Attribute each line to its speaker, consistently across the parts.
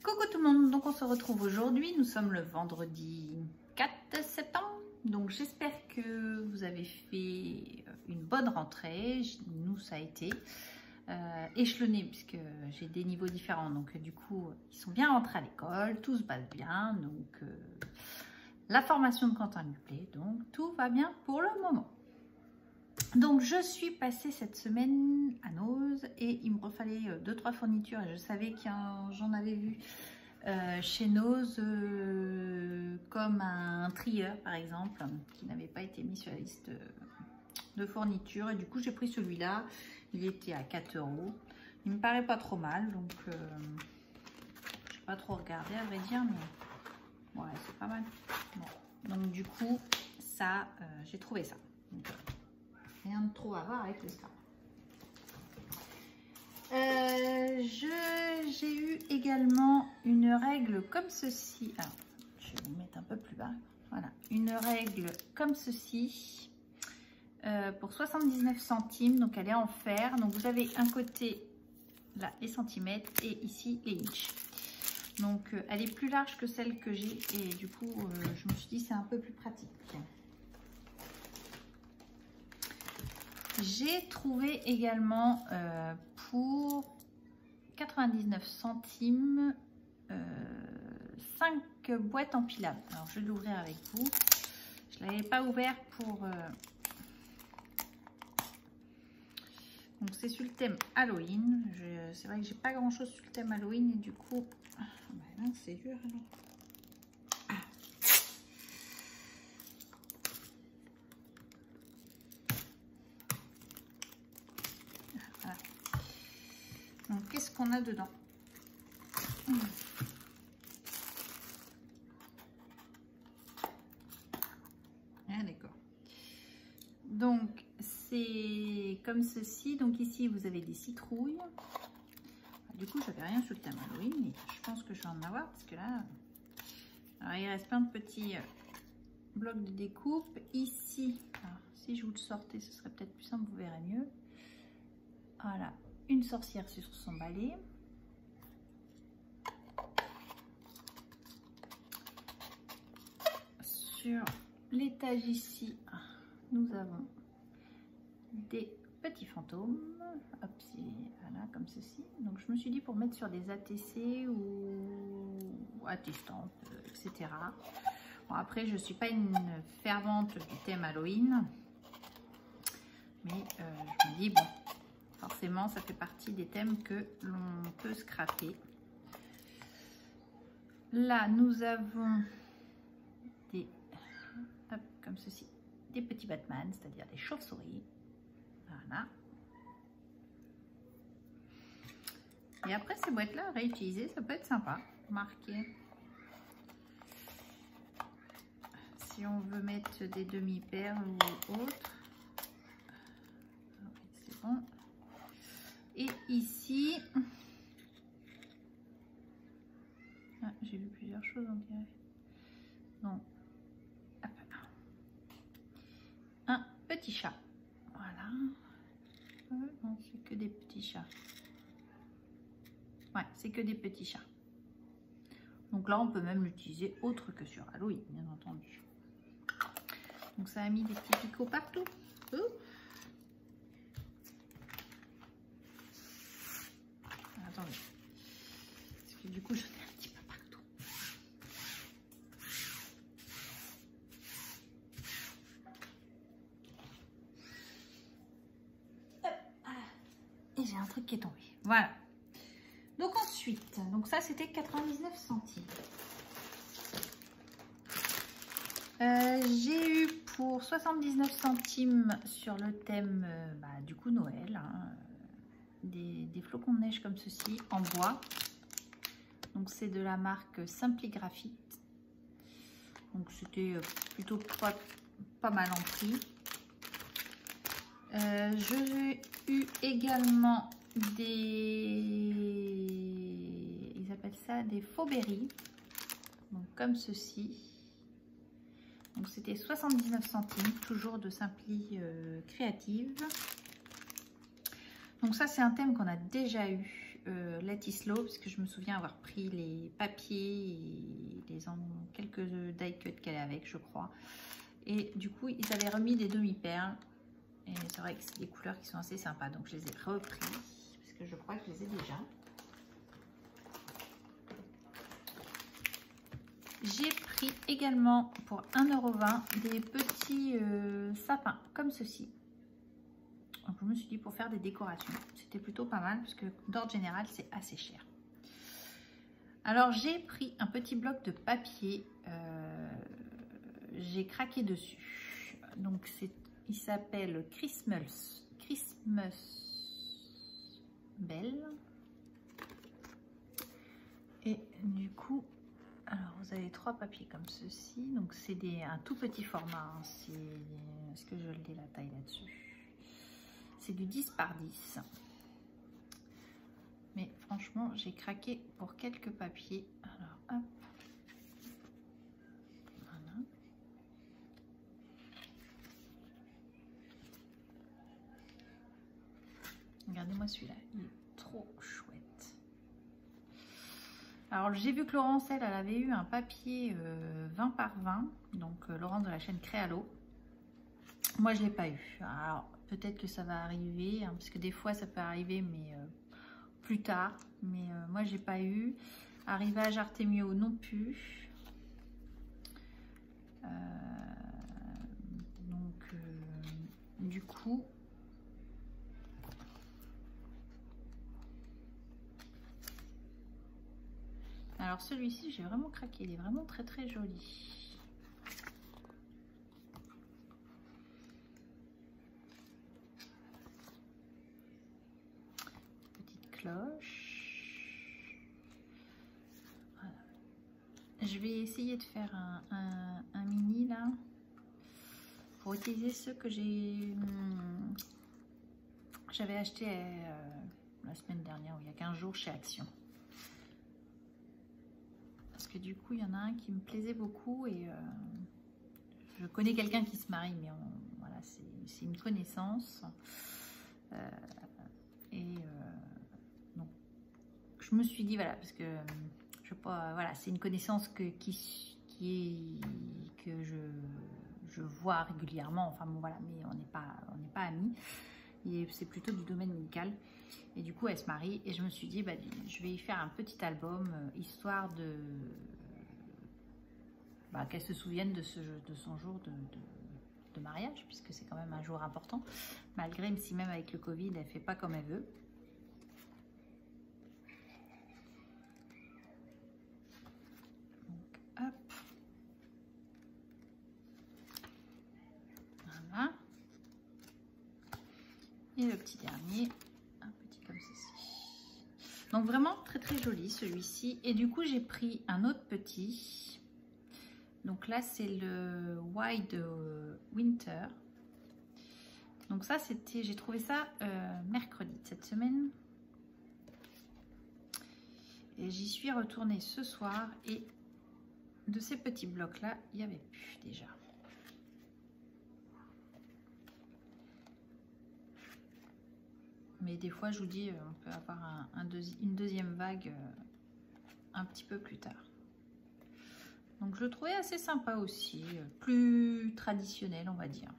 Speaker 1: Coucou tout le monde, donc on se retrouve aujourd'hui, nous sommes le vendredi 4 septembre, donc j'espère que vous avez fait une bonne rentrée. Nous ça a été échelonné puisque j'ai des niveaux différents, donc du coup ils sont bien rentrés à l'école, tout se passe bien, donc la formation de Quentin lui plaît, donc tout va bien pour le moment. Donc je suis passée cette semaine à Noz et il me refallait 2-3 fournitures et je savais que j'en avais vu chez Noz comme un trieur par exemple qui n'avait pas été mis sur la liste de fournitures et du coup j'ai pris celui-là, il était à 4 €. Il me paraît pas trop mal, donc je n'ai pas trop regardé à vrai dire, mais ouais c'est pas mal. Bon. Donc du coup ça j'ai trouvé ça. Donc, rien de trop à voir avec le scrap. J'ai eu également une règle comme ceci. Alors, je vais vous mettre un peu plus bas. Voilà, une règle comme ceci pour 79 centimes. Donc, elle est en fer. Donc, vous avez un côté là les centimètres et ici les inches. Donc, elle est plus large que celle que j'ai et du coup, je me suis dit c'est un peu plus pratique. J'ai trouvé également pour 99 centimes 5 boîtes empilables. Alors je vais l'ouvrir avec vous. Je ne l'avais pas ouvert pour... Donc c'est sur le thème Halloween. C'est vrai que j'ai pas grand chose sur le thème Halloween et du coup... Ben là c'est dur alors. Donc, qu'est-ce qu'on a dedans? Ah, d'accord. Donc, c'est comme ceci. Donc, ici, vous avez des citrouilles. Du coup, j'avais rien sur le thème Halloween, mais je pense que je vais en avoir parce que là... Alors, il reste plein de petits blocs de découpe. Ici, alors, si je vous le sortais, ce serait peut-être plus simple, vous verrez mieux. Voilà, une sorcière sur son balai. Sur l'étage ici, nous avons des petits fantômes. Hop, voilà, comme ceci. Donc je me suis dit pour mettre sur des ATC ou attestantes, etc. Bon, après, je ne suis pas une fervente du thème Halloween. Mais je me dis, bon, forcément, ça fait partie des thèmes que l'on peut scraper. Là, nous avons des... Hop, comme ceci, des petits Batman, c'est-à-dire des chauves-souris. Voilà. Et après, ces boîtes-là, réutiliser, ça peut être sympa. Marquer. Si on veut mettre des demi-perles ou autre. C'est bon. Et ici... Ah, j'ai vu plusieurs choses, on dirait. Donc, un petit chat. Voilà. Non, c'est que des petits chats. Ouais, c'est que des petits chats. Donc là, on peut même l'utiliser autre que sur Halloween, bien entendu. Donc ça a mis des petits picots partout. Attendez. Parce que du coup, j'en ai un petit peu partout. Et j'ai un truc qui est tombé. Voilà. Donc ensuite, donc ça c'était 99 centimes. J'ai eu pour 79 centimes sur le thème du coup Noël, hein, des flocons de neige comme ceci en bois. Donc c'est de la marque Simply Graphite. Donc c'était plutôt pas mal en prix. J'ai eu également ils appellent ça des faux berries, donc comme ceci. Donc c'était 79 centimes, toujours de Simply Creative. Donc ça c'est un thème qu'on a déjà eu Let It Slow, parce que je me souviens avoir pris les papiers et quelques die cut qu'elle est avec, je crois. Et du coup, ils avaient remis des demi-perles. Et c'est vrai que c'est des couleurs qui sont assez sympas. Donc, je les ai repris, parce que je crois que je les ai déjà. J'ai pris également pour 1,20 € des petits sapins comme ceci. Donc, je me suis dit pour faire des décorations, c'était plutôt pas mal parce que d'ordre général, c'est assez cher. Alors, j'ai pris un petit bloc de papier. J'ai craqué dessus. Donc, il s'appelle Christmas Bell. Et du coup, alors vous avez 3 papiers comme ceci. Donc, c'est un tout petit format. Hein. Est-ce que je le dis la taille là-dessus? C'est du 10 par 10. Mais franchement, j'ai craqué pour quelques papiers. Alors, hop. Voilà. Regardez-moi celui-là. Il est trop chouette. Alors, j'ai vu que Laurence, elle avait eu un papier 20 par 20. Donc, Laurence de la chaîne Créalo. Moi, je ne l'ai pas eu. Alors, peut-être que ça va arriver, hein, parce que des fois, ça peut arriver, mais plus tard. Mais moi, j'ai pas eu. Arrivage Artemio non plus. Donc, du coup... Alors, celui-ci, j'ai vraiment craqué. Il est vraiment très, très joli. Cloche. Voilà. Je vais essayer de faire un mini là pour utiliser ceux que j'avais acheté la semaine dernière ou il y a 15 jours chez Action, parce que du coup il y en a un qui me plaisait beaucoup et je connais quelqu'un qui se marie, mais voilà, c'est une connaissance donc je me suis dit voilà, parce que je sais pas, voilà, c'est une connaissance que je vois régulièrement, enfin bon voilà, mais on n'est pas amis, et c'est plutôt du domaine médical, et du coup elle se marie et je me suis dit bah, je vais y faire un petit album histoire de qu'elle se souvienne de son jour de mariage, puisque c'est quand même un jour important, malgré, si même avec le Covid elle fait pas comme elle veut. Hop. Voilà. Et le petit dernier, un petit comme ceci. Donc vraiment très très joli celui-ci. Et du coup j'ai pris un autre petit. Donc là c'est le Wide Winter. Donc ça c'était, j'ai trouvé ça mercredi de cette semaine. Et j'y suis retournée ce soir et de ces petits blocs là il n'y avait plus déjà. Mais des fois je vous dis on peut avoir une deuxième vague un petit peu plus tard. Donc je le trouvais assez sympa aussi, plus traditionnel on va dire.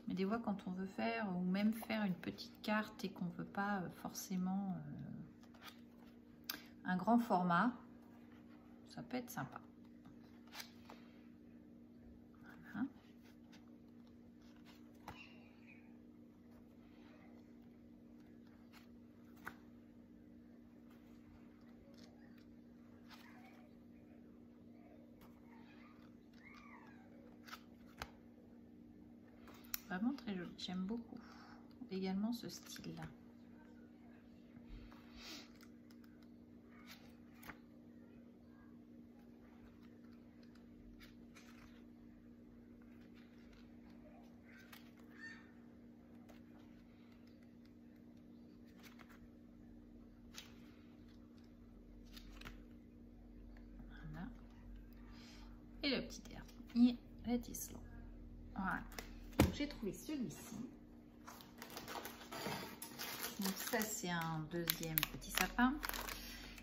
Speaker 1: Mais des fois quand on veut faire, ou même faire une petite carte et qu'on ne veut pas forcément un grand format, ça peut être sympa. Voilà. Vraiment très joli, j'aime beaucoup également ce style là. Voilà. Et le petit dernier, Let It Slow. Voilà. Donc j'ai trouvé celui-ci. Donc ça, c'est un deuxième petit sapin.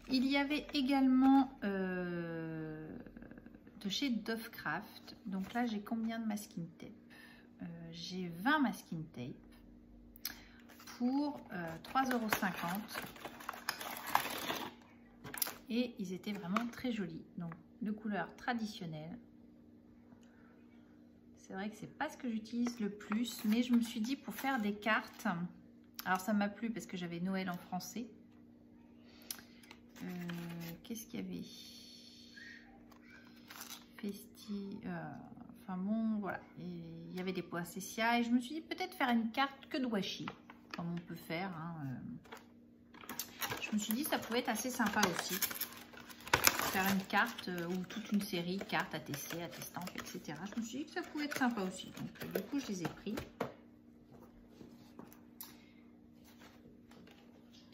Speaker 1: Il y avait également de chez Dovecraft. Donc là, j'ai combien de masking tape? J'ai 20 masking tape pour 3,50 €. Et ils étaient vraiment très jolis. Donc de couleur traditionnelle. C'est vrai que c'est pas ce que j'utilise le plus, mais je me suis dit pour faire des cartes. Alors ça m'a plu parce que j'avais Noël en français. Qu'est-ce qu'il y avait? Enfin bon, voilà. Il y avait des poinsettias et je me suis dit peut-être faire une carte que de washi, comme on peut faire. Hein. Je me suis dit ça pouvait être assez sympa aussi. Faire une carte ou toute une série, cartes à tester, à testante, etc. Je me suis dit que ça pouvait être sympa aussi. Donc du coup, je les ai pris.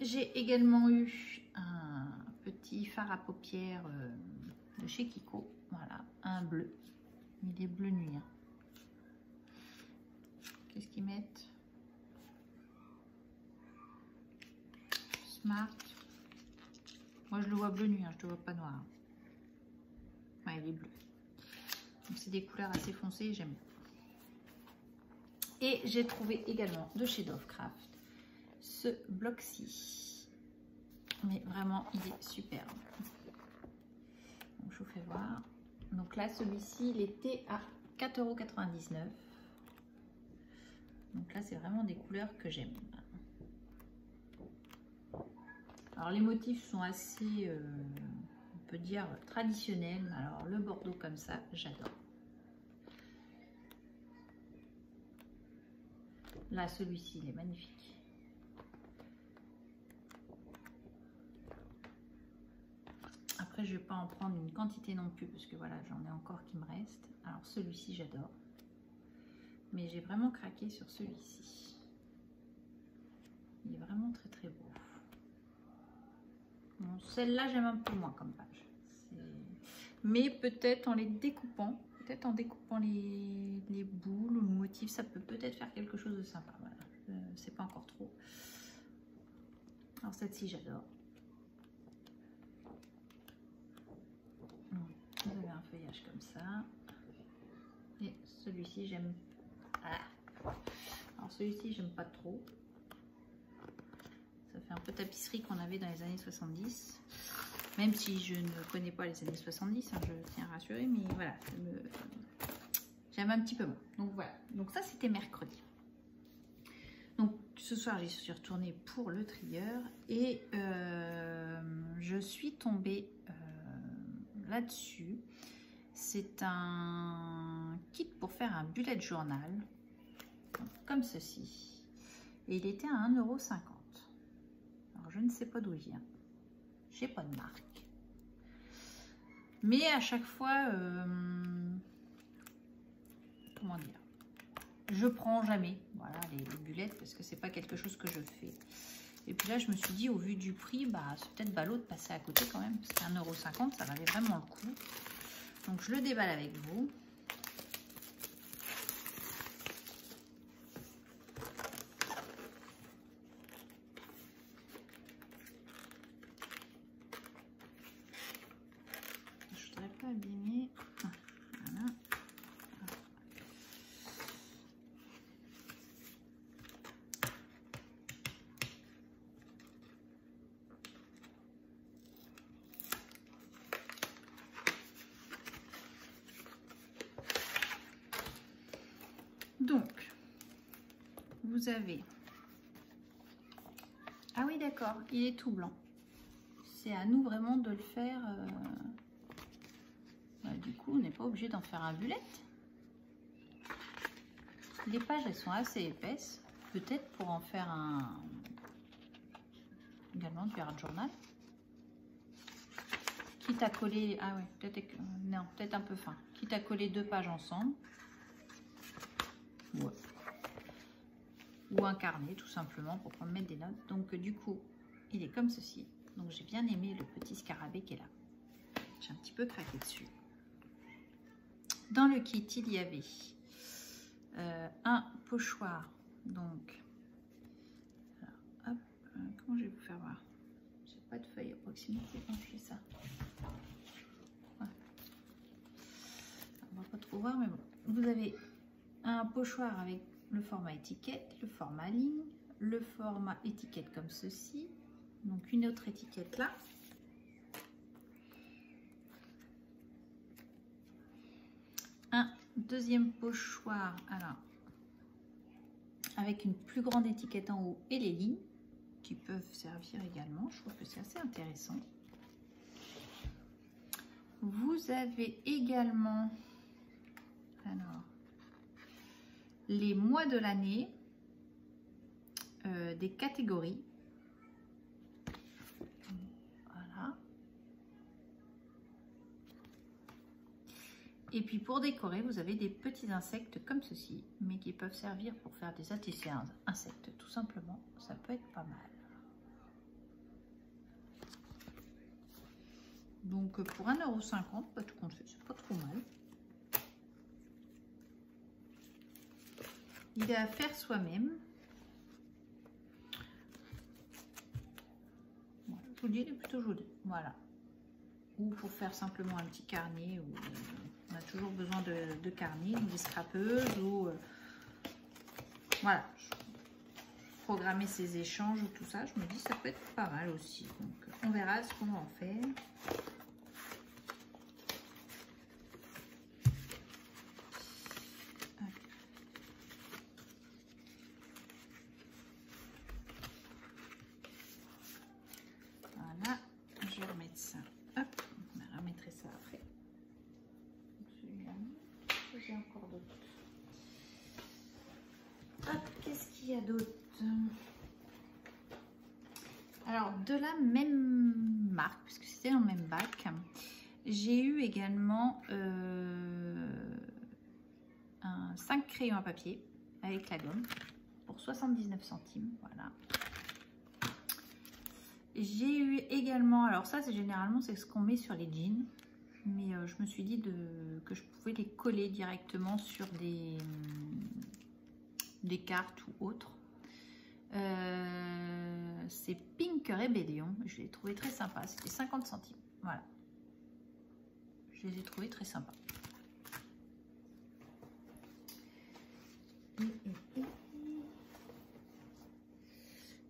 Speaker 1: J'ai également eu un petit fard à paupières de chez Kiko. Voilà, un bleu. Il est bleu nuit. Hein. Qu'est-ce qu'ils mettent? Smart. Moi, je le vois bleu nuit, hein, je ne le vois pas noir. Ouais, il est bleu. Donc, c'est des couleurs assez foncées, j'aime bien. Et j'ai trouvé également de chez Dovecraft ce bloc-ci. Mais vraiment, il est superbe. Donc, je vous fais voir. Donc là, celui-ci, il était à 4,99 €. Donc là, c'est vraiment des couleurs que j'aime. Alors, les motifs sont assez, on peut dire, traditionnels. Alors, le bordeaux comme ça, j'adore. Là, celui-ci, il est magnifique. Après, je ne vais pas en prendre une quantité non plus, parce que voilà, j'en ai encore qui me reste. Alors, celui-ci, j'adore. Mais j'ai vraiment craqué sur celui-ci. Il est vraiment très, très beau. Bon, celle-là, j'aime un peu moins comme page. Mais peut-être en les découpant, les boules ou le motif, ça peut peut-être faire quelque chose de sympa. Voilà. C'est pas encore trop. Alors, cette-ci, j'adore. Vous avez un feuillage comme ça. Et celui-ci, j'aime. Ah. Alors, celui-ci, j'aime pas trop. Ça fait un peu tapisserie qu'on avait dans les années 70. Même si je ne connais pas les années 70, hein, je tiens à rassurer, mais voilà, j'aime un petit peu moins. Donc voilà, donc ça c'était mercredi. Donc ce soir j'y suis retournée pour le trieur et je suis tombée là-dessus. C'est un kit pour faire un bullet journal, donc, comme ceci. Et il était à 1,50 €. Alors je ne sais pas d'où il vient. J'ai pas de marque. Mais à chaque fois, comment dire, je prends jamais voilà, les bulettes parce que c'est pas quelque chose que je fais. Et puis là, je me suis dit, au vu du prix, bah, c'est peut-être ballot de passer à côté quand même. Parce qu'à 1,50 €, ça valait vraiment le coup. Donc je le déballe avec vous. Abîmé. Voilà. Donc, vous avez... Ah oui, d'accord, il est tout blanc. C'est à nous vraiment de le faire... Du coup, on n'est pas obligé d'en faire un bullet. Les pages, elles sont assez épaisses. Peut-être pour en faire un... également du hard journal. Quitte à coller... Ah ouais, peut-être... non, peut-être un peu fin. Quitte à coller 2 pages ensemble. Ouais. Ou un carnet, tout simplement, pour pouvoir mettre des notes. Donc, du coup, il est comme ceci. Donc, j'ai bien aimé le petit scarabée qui est là. J'ai un petit peu craqué dessus. Dans le kit, il y avait un pochoir, donc, alors, hop, comment je vais vous faire voir? J'ai pas de feuille à proximité quand je fais ça. Voilà. On va pas trop voir, mais bon. Vous avez un pochoir avec le format étiquette, le format ligne, le format étiquette comme ceci. Donc une autre étiquette là. Un deuxième pochoir, alors avec une plus grande étiquette en haut et les lignes qui peuvent servir également. Je trouve que c'est assez intéressant. Vous avez également alors les mois de l'année, des catégories. Voilà. Et puis pour décorer, vous avez des petits insectes comme ceci, mais qui peuvent servir pour faire des attisés insectes, tout simplement. Ça peut être pas mal. Donc pour 1,50 €, pas tout compte fait, c'est pas trop mal. Il est à faire soi-même. Voilà, je vous dis, il est plutôt joli. Voilà. Ou pour faire simplement un petit carnet. Où on a toujours besoin de carnet, ou des scrapeuses, ou voilà. Programmer ses échanges ou tout ça, je me dis ça peut être pas mal aussi. Donc on verra ce qu'on va en faire. Voilà, je vais remettre ça. Hop, on remettrai ça après. J'ai encore d'autres. Hop, qu'est-ce qu'il y a d'autre? Alors, de la même marque, puisque c'était dans le même bac, j'ai eu également 5 crayons à papier avec la gomme pour 79 centimes. Voilà. J'ai eu également, alors ça c'est généralement c'est ce qu'on met sur les jeans, mais je me suis dit que je pouvais les coller directement sur des cartes ou autres. C'est Pink Rebellion, je l'ai trouvé très sympa, c'était 50 centimes. Voilà, je les ai trouvés très sympas.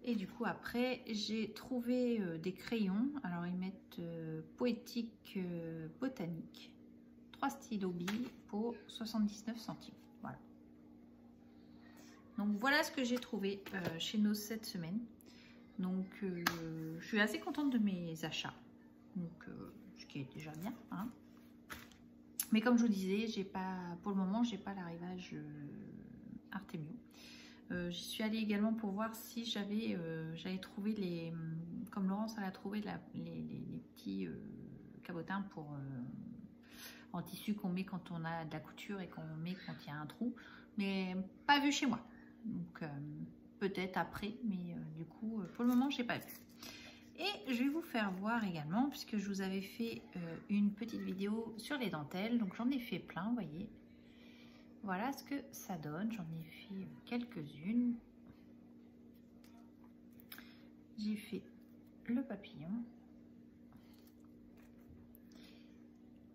Speaker 1: Et du coup après j'ai trouvé des crayons, alors ils mettent poétique botanique, 3 stylos billes pour 79 centimes. Voilà. Donc voilà ce que j'ai trouvé chez Nose cette semaine. Donc je suis assez contente de mes achats, donc ce qui est déjà bien, hein. Mais comme je vous disais, j'ai pas, pour le moment j'ai pas l'arrivage Artemio. J'y suis allée également pour voir si j'avais trouvé les, comme Laurence elle a trouvé les petits cabotins pour en tissu qu'on met quand on a de la couture et qu'on met quand il y a un trou, mais pas vu chez moi. Donc peut-être après, mais du coup pour le moment j'ai pas vu. Et je vais vous faire voir également, puisque je vous avais fait une petite vidéo sur les dentelles, donc j'en ai fait plein, vous voyez. Voilà ce que ça donne, j'en ai fait quelques-unes. J'ai fait le papillon,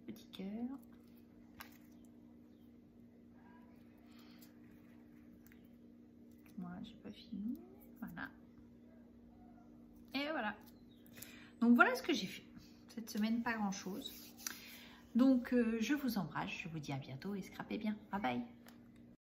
Speaker 1: petit cœur, moi j'ai pas fini, voilà. Et voilà. Donc voilà ce que j'ai fait. Cette semaine, pas grand chose. Donc je vous embrasse, je vous dis à bientôt et scrapez bien. Bye bye.